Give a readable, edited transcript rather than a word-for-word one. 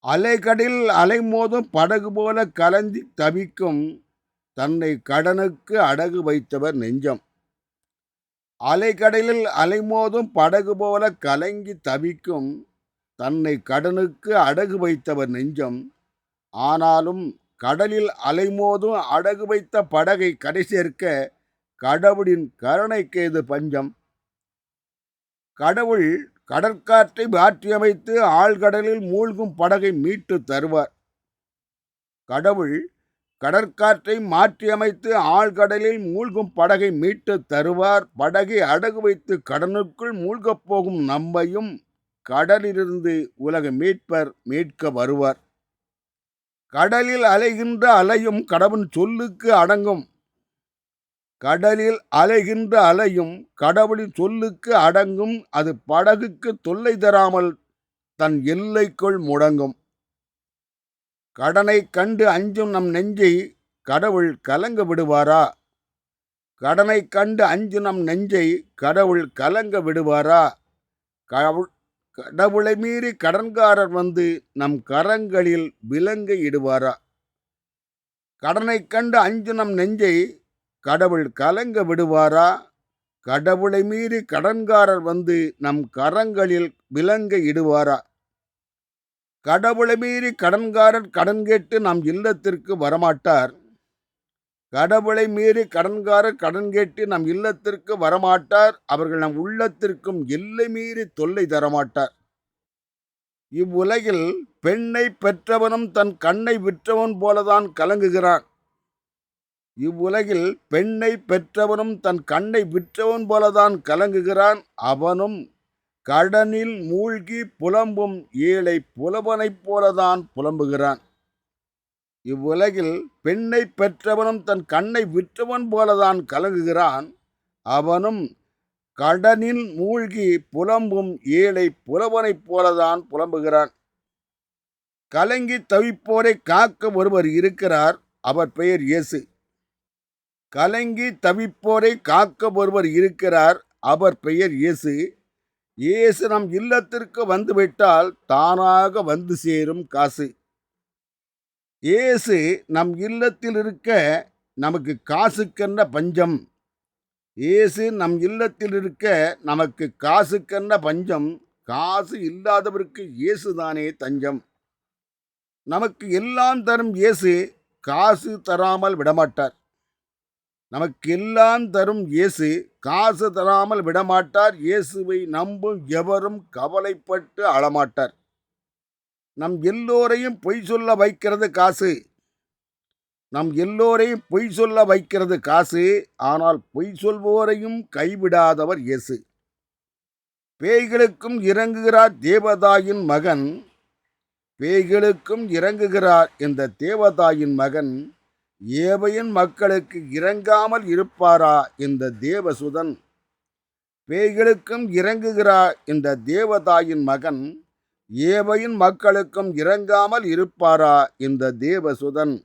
அலைக்கடலில் அலைமோதும் படகு போல கலங்கி தவிக்கும் தன்னை கடனுக்கு அடகு வைத்தவர் நெஞ்சம். அலைக்கடலில் அலைமோதும் படகு போல கலங்கி தவிக்கும் தன்னை கடனுக்கு அடகு வைத்தவர் நெஞ்சம். ஆனாலும் கடலில் அலைமோதும் அடகு வைத்த படகை கரை சேர்க்க கடவுளின் கருணைக்கு ஏது பஞ்சம்? கடவுள் கடற்காற்றை மாற்றியமைத்து ஆழ்கடலில் மூழ்கும் படகை மீட்டு தருவார். கடவுள் கடற்காற்றை மாற்றியமைத்து ஆழ்கடலில் மூழ்கும் படகை மீட்டு தருவார். படகை அடகு வைத்து கடனுக்குள் மூழ்கப் போகும் நம்மையும் கடலிலிருந்து உலக மீட்பர் மீட்க வருவார். கடலில் அலைகின்ற அலையும் கடவுள் சொல்லுக்கு அடங்கும். கடலில் அலைகின்ற அலையும் கடவுளின் சொல்லுக்கு அடங்கும். அது படகுக்கு தொல்லை தராமல் தன் எல்லைக்குள் முடங்கும். கடனை கண்டு அஞ்சும் நம் நெஞ்சை கடவுள் கலங்க விடுவாரா? கடனை கண்டு அஞ்சும் நம் நெஞ்சை கடவுள் கலங்க விடுவாரா? கடவுளை மீறி கடன்காரர் வந்து நம் கரங்களில் விலங்கை இடுவாரா? கடனை கண்டு அஞ்சும் நம் நெஞ்சை கடவுள் கலங்க விடுவாரா? கடவுளை மீறி கடன்காரர் வந்து நம் கரங்களில் விலங்கை இடுவாரா? கடவுளை மீறி கடன்காரர் கடன் கேட்டு நம் இல்லத்திற்கு வரமாட்டார். கடவுளை மீறி கடன்காரர் கடன் கேட்டு நம் இல்லத்திற்கு வரமாட்டார். அவர்கள் நம் உள்ளத்திற்கும் எல்லை மீறி தொல்லை தரமாட்டார். இவ்வுலகில் பெண்ணை பெற்றவனும் தன் கண்ணை விற்றவன் போலதான் கலங்குகிறான். இவ்வுலகில் பெண்ணை பெற்றவனும் தன் கண்ணை விற்றவன் போலதான் கலங்குகிறான். அவனும் கடனில் மூழ்கி புலம்பும் ஏழை புலவனைப் போலதான் புலம்புகிறான். இவ்வுலகில் பெண்ணை பெற்றவனும் தன் கண்ணை விற்றவன் போலதான் கலங்குகிறான். அவனும் கடனில் மூழ்கி புலம்பும் ஏழை புலவனைப் போலதான் புலம்புகிறான். கலங்கி தவிப்போரை காக்க ஒருவர் இருக்கிறார். அவர் பெயர் இயேசு. கலங்கி தவிப்போரை காக்க ஒருவர் இருக்கிறார். அவர் பெயர் இயேசு. இயேசு நம் இல்லத்திற்கு வந்துவிட்டால் தானாக வந்து சேரும் காசு. இயேசு நம் இல்லத்தில் இருக்க நமக்கு காசுக்கென்ன பஞ்சம். இயேசு நம் இல்லத்தில் இருக்க நமக்கு காசுக்கென்ன பஞ்சம். காசு இல்லாதவருக்கு இயேசுதானே தஞ்சம். நமக்கு எல்லாம் தரும் இயேசு காசு தராமல் விடமாட்டார். நமக்கு எல்லாம் தரும் இயேசு காசு தராமல் விடமாட்டார். இயேசுவை நம்பும் எவரும் கவலைப்பட்டு அழமாட்டார். நம் எல்லோரையும் பொய் சொல்ல வைக்கிறது காசு. நம் எல்லோரையும் பொய் சொல்ல வைக்கிறது காசு. ஆனால் பொய் சொல்வோரையும் கைவிடாதவர் இயேசு. பேய்களுக்கும் இறங்குகிறார் தேவதாயின் மகன். பேய்களுக்கும் இறங்குகிறார் இந்த தேவதாயின் மகன். ஏவையின் மக்களுக்கு இறங்காமல் இருப்பாரா இந்த தேவசுதன்? பேய்களுக்கும் இறங்குகிறார் இந்த தேவதாயின் மகன். ஏவையின் மக்களுக்கும் இறங்காமல் இருப்பாரா இந்த தேவசுதன்?